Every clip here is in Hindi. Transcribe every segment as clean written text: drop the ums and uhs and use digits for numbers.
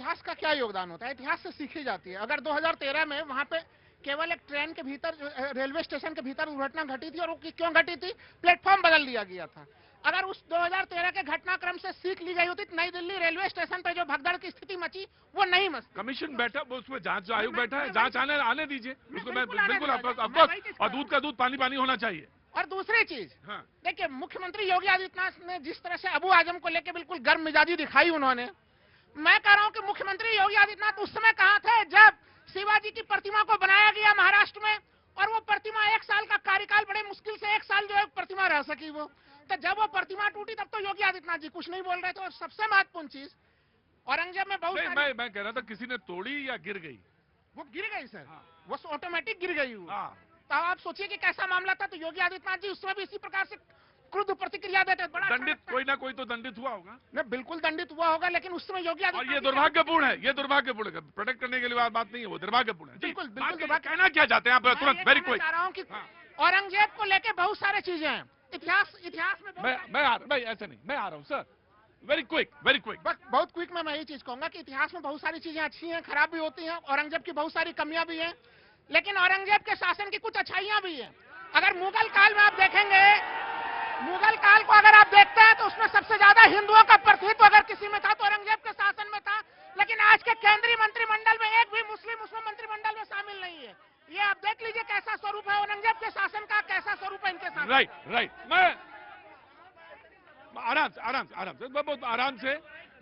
इतिहास का क्या योगदान होता है? इतिहास से सीखी जाती है। अगर 2013 में वहां पे केवल एक ट्रेन के भीतर, रेलवे स्टेशन के भीतर दुर्घटना घटी थी, और वो क्यों घटी थी? प्लेटफॉर्म बदल दिया गया था। अगर उस 2013 के घटनाक्रम से सीख ली गई होती तो नई दिल्ली रेलवे स्टेशन पे जो भगदड़ की स्थिति मची वो नहीं मची। कमीशन बैठा, वो उसमें जांच आयोग बैठा है, जांच आने दीजिए उसको। मैं बिल्कुल ऑफकोर्स, और दूध का दूध पानी पानी होना चाहिए। और दूसरी चीज, हाँ। देखिए, मुख्यमंत्री योगी आदित्यनाथ ने जिस तरह से अबू आजम को लेकर बिल्कुल गर्म मिजाजी दिखाई उन्होंने, मैं कह रहा हूं कि मुख्यमंत्री योगी आदित्यनाथ उस समय कहां थे जब शिवाजी की प्रतिमा को बनाया गया महाराष्ट्र में, और वो प्रतिमा 1 साल का कार्यकाल, बड़े मुश्किल से 1 साल जो है प्रतिमा रह सकी वो। तो जब वो प्रतिमा टूटी तब तो योगी आदित्यनाथ जी कुछ नहीं बोल रहे थे। और सबसे महत्वपूर्ण चीज, औरंगजेब में बहुत मैं कह रहा था किसी ने तोड़ी या गिर गई? वो गिर गई सर। हाँ। वो ऑटोमेटिक गिर गई वो। हाँ। तो आप सोचिए कि कैसा मामला था। तो योगी आदित्यनाथ जी उस समय भी इसी प्रकार से क्रुद्ध प्रतिक्रिया देते। बड़ा दंडित, कोई ना कोई तो दंडित हुआ होगा। नहीं, बिल्कुल दंडित हुआ होगा, लेकिन उस समय योगी आदित्यनाथ, और ये दुर्भाग्यपूर्ण है, ये दुर्भाग्यपूर्ण है। प्रोटेक्ट करने के लिए बात नहीं है, वो दुर्भाग्यपूर्ण है। बिल्कुल कहना क्या चाहते हैं आप? तुरंत वेरी क्विक। चाह रहा हूँ कि औरंगजेब को लेके बहुत सारे चीजें हैं इतिहास में। मैं ऐसे नहीं, मैं आ रहा हूँ sir. Very quick, very quick. बस बहुत क्विक में मैं यही चीज कहूंगा कि इतिहास में बहुत सारी चीजें अच्छी हैं, खराब भी होती हैं। औरंगजेब की बहुत सारी कमियां भी हैं, लेकिन औरंगजेब के शासन की कुछ अच्छाइयां भी हैं। अगर मुगल काल में आप देखेंगे, मुगल काल को अगर आप देखते हैं तो उसमें सबसे ज्यादा हिंदुओं का प्रतिनिधित्व अगर किसी में था तो औरंगजेब के शासन में था। लेकिन आज के केंद्रीय मंत्रिमंडल में एक भी मुस्लिम उसमें मंत्रिमंडल में शामिल नहीं है। ये आप देख लीजिए कैसा स्वरूप है औरंगजेब के शासन का, कैसा स्वरूप है इनके साथ। राइट। मैं आराम से बहुत आराम से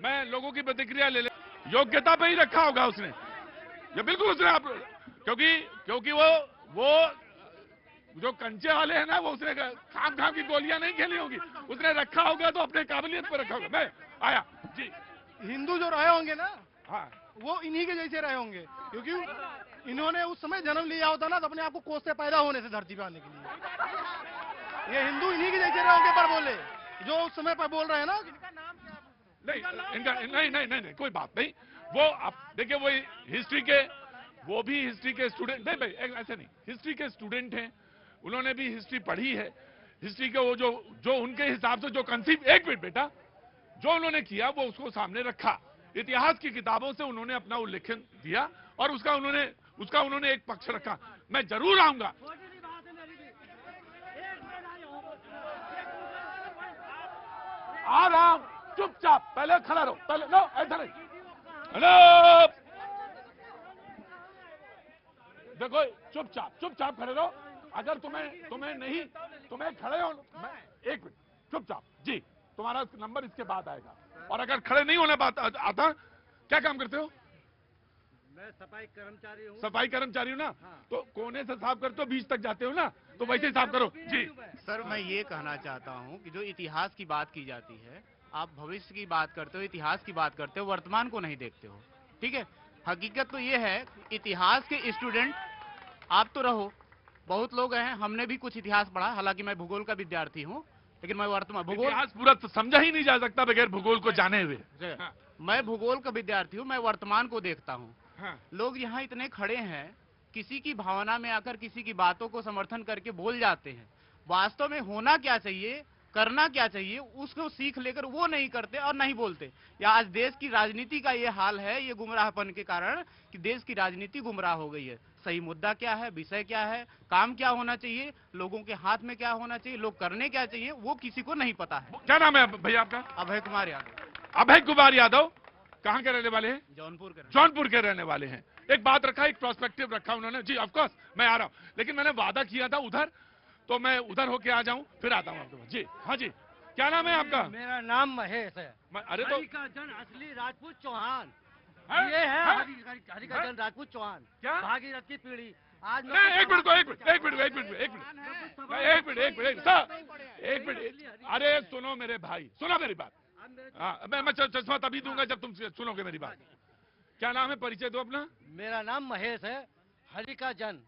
मैं लोगों की प्रतिक्रिया ले योग्यता पे ही रखा होगा उसने। ये बिल्कुल उसने, आप क्योंकि वो जो कंचे वाले हैं ना, वो उसने खाम की गोलियां नहीं खेली होगी, उसने रखा होगा तो अपने काबिलियत पे रखा होगा। मैं आया जी। हिंदू जो रहे होंगे ना, हाँ, वो इन्हीं के जैसे रहे होंगे, क्योंकि इन्होंने उस समय जन्म लिया होता ना तो अपने आप को कोस से पैदा होने से धरती पे आने के लिए। ये हिंदू इन्हीं के जैसे रहे होंगे पर बोले, जो उस समय पर बोल रहे हैं ना। नहीं, कोई बात नहीं। वो आप देखिए, वो भी हिस्ट्री के स्टूडेंट नहीं भाई, ऐसे नहीं, हिस्ट्री के स्टूडेंट हैं, उन्होंने भी हिस्ट्री पढ़ी है। हिस्ट्री के वो जो उनके हिसाब से जो कंसीव, एक मिनट बेटा, जो उन्होंने किया वो उसको सामने रखा। इतिहास की किताबों से उन्होंने अपना उल्लेखन दिया और उसका उन्होंने एक पक्ष रखा। मैं जरूर आऊंगा। आ रहा हूं, चुपचाप पहले खड़ा रहो, पहले नो, ऐसा नहीं। हेलो, देखो, चुपचाप खड़े रहो। अगर तुम्हें खड़े हो, एक मिनट, चुपचाप जी। तुम्हारा नंबर इसके बाद आएगा। और अगर खड़े नहीं होने आता, क्या काम करते हो? मैं सफाई कर्मचारी हूँ। सफाई कर्मचारी हूँ ना? हाँ। तो कोने से साफ करते हो, बीच तक जाते हो ना, तो वैसे ही साफ करो जी। सर, मैं ये कहना चाहता हूँ कि जो इतिहास की बात की जाती है, आप भविष्य की बात करते हो, इतिहास की बात करते हो, वर्तमान को नहीं देखते हो। ठीक है, हकीकत तो ये है, इतिहास के स्टूडेंट आप तो रहो, बहुत लोग हैं, हमने भी कुछ इतिहास पढ़ा, हालांकि मैं भूगोल का विद्यार्थी हूँ, लेकिन मैं वर्तमान इतिहास पूरा तो समझा ही नहीं जा सकता बगैर भूगोल को जाने हुए। हाँ। मैं भूगोल का विद्यार्थी हूँ, मैं वर्तमान को देखता हूँ। हाँ। लोग यहाँ इतने खड़े हैं, किसी की भावना में आकर किसी की बातों को समर्थन करके बोल जाते हैं। वास्तव में होना क्या चाहिए, करना क्या चाहिए, उसको सीख लेकर वो नहीं करते और नहीं बोलते। या आज देश की राजनीति का ये हाल है, ये गुमराहपन के कारण कि देश की राजनीति गुमराह हो गई है। सही मुद्दा क्या है, विषय क्या है, काम क्या होना चाहिए, लोगों के हाथ में क्या होना चाहिए, लोग करने क्या चाहिए, वो किसी को नहीं पता है। क्या नाम है भैया आपका? अभय कुमार यादव। अभय कुमार यादव कहाँ के रहने वाले हैं? जौनपुर के रहने वाले हैं। एक बात रखा, एक प्रोस्पेक्टिव रखा उन्होंने जी। ऑफ कोर्स मैं आ रहा हूँ, लेकिन मैंने वादा किया था उधर, तो मैं उधर होके आ जाऊं, फिर आता हूं आपके पास जी। हाँ जी, क्या नाम है आपका? मेरा नाम महेश है। अरे तो जन असली राजपूत चौहान है? ये है, है? हरिका जन राजपूत चौहान, क्या? भागीरथ की पीढ़ी। आज एक मिनट अरे सुनो मेरे भाई, सुनो मेरी बात। हाँ, मैं चश्मा तभी दूंगा जब तुम सुनोगे मेरी बात। क्या नाम है, परिचय दो अपना। मेरा नाम महेश है, हरिका जन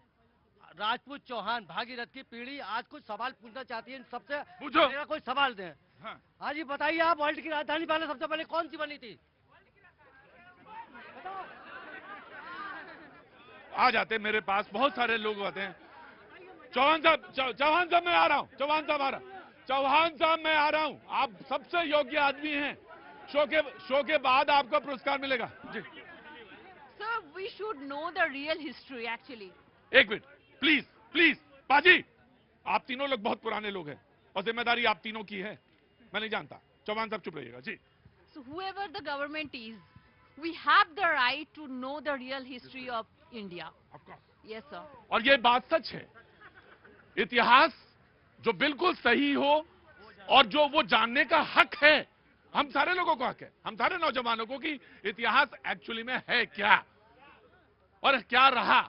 राजपूत चौहान, भागीरथ की पीढ़ी। आज कुछ सवाल पूछना चाहती है, सबसे पूछो। मेरा कोई सवाल दें। हाँ जी, बताइए आप, वर्ल्ड की राजधानी पहले सबसे पहले कौन सी बनी थी? आ जाते मेरे पास, बहुत सारे लोग आते हैं। चौहान साहब मैं आ रहा हूँ। चौहान साहब मैं आ रहा हूँ। आप सबसे योग्य आदमी हैं, शो के बाद आपको पुरस्कार मिलेगा जी। Sir, we should know the real history actually. एक मिनट प्लीज प्लीज पाजी, आप तीनों लोग बहुत पुराने लोग हैं और जिम्मेदारी आप तीनों की है, मैं नहीं जानता। चौहान साहब चुप रहिएगा जी। So whoever the government is, we have the right to know the real history of India. Yes, sir. और ये बात सच है, इतिहास जो बिल्कुल सही हो और जो वो जानने का हक है, हम सारे लोगों को हक है, हम सारे नौजवानों को, कि इतिहास एक्चुअली में है क्या और क्या रहा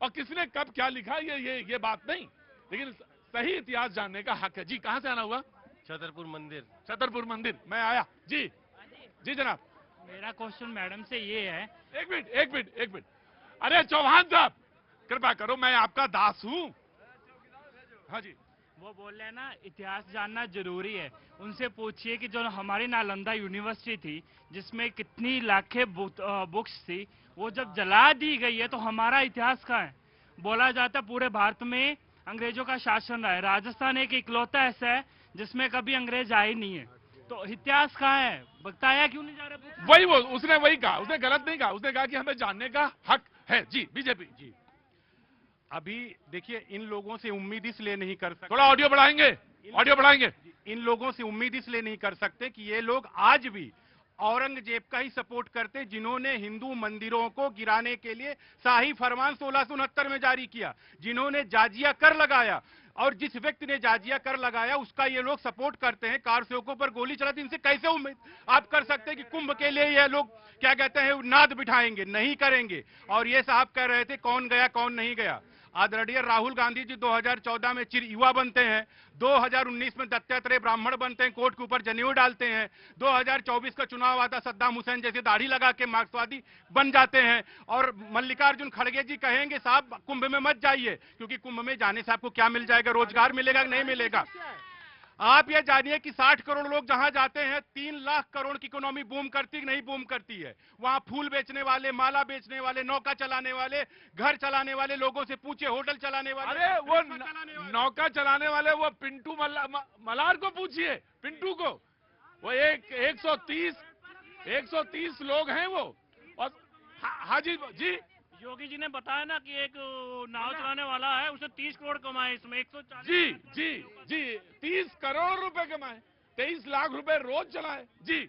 और किसने कब क्या लिखा, ये बात नहीं, लेकिन सही इतिहास जानने का हक है जी। कहां से आना हुआ? छतरपुर मंदिर। छतरपुर मंदिर, मैं आया जी। जी जनाब। मेरा क्वेश्चन मैडम से ये है। एक मिनट। अरे चौहान साहब कृपा करो, मैं आपका दास हूं। हाँ जी। वो बोल रहे हैं ना इतिहास जानना जरूरी है, उनसे पूछिए कि जो हमारी नालंदा यूनिवर्सिटी थी जिसमें कितनी लाखें बुक्स थी, वो जब जला दी गई है तो हमारा इतिहास कहाँ है? बोला जाता है पूरे भारत में अंग्रेजों का शासन रहा है, राजस्थान एक इकलौता ऐसा है जिसमें कभी अंग्रेज आए नहीं है, तो इतिहास कहाँ है? बताया क्यों नहीं जा रहा? वही उसने वही कहा, उसने गलत नहीं कहा, उसने कहा कि हमें जानने का हक है जी। बीजेपी जी। अभी देखिए, इन लोगों से उम्मीद इसलिए नहीं कर सकते, थोड़ा ऑडियो बढ़ाएंगे। इन लोगों से उम्मीद इसलिए नहीं कर सकते कि ये लोग आज भी औरंगजेब का ही सपोर्ट करते, जिन्होंने हिंदू मंदिरों को गिराने के लिए शाही फरमान 1669 में जारी किया, जिन्होंने जाजिया कर लगाया, और जिस व्यक्ति ने जाजिया कर लगाया उसका ये लोग सपोर्ट करते हैं, कार सेवकों पर गोली चलाती। इनसे कैसे उम्मीद आप कर सकते हैं कि कुंभ के लिए ये लोग क्या कहते हैं नाद बिठाएंगे? नहीं करेंगे। और ये साहब कह रहे थे कौन गया कौन नहीं गया। आदरणीय राहुल गांधी जी 2014 में चिर युवा बनते हैं, 2019 में दत्तात्रेय ब्राह्मण बनते हैं, कोर्ट के ऊपर जनेऊ डालते हैं, 2024 का चुनाव आता सद्दाम हुसैन जैसे दाढ़ी लगा के मार्क्सवादी बन जाते हैं, और मल्लिकार्जुन खड़गे जी कहेंगे साहब कुंभ में मत जाइए, क्योंकि कुंभ में जाने से आपको क्या मिल जाएगा? रोजगार मिलेगा कि नहीं मिलेगा? आप ये जानिए कि 60 करोड़ लोग जहां जाते हैं 3 लाख करोड़ की इकोनॉमी बूम करती नहीं बूम करती है। वहां फूल बेचने वाले, माला बेचने वाले, नौका चलाने वाले, घर चलाने वाले लोगों से पूछे, होटल चलाने वाले। अरे वो नौका चलाने वाले वो पिंटू मलार को पूछिए, पिंटू को, वो 130 लोग हैं वो। और हाँ जी जी, योगी जी ने बताया ना कि एक नाव चलाने वाला है, उसे 30 करोड़ कमाए, इसमें 140। जी 30 करोड़ रुपए कमाए, 23 लाख रुपए रोज चलाए जी।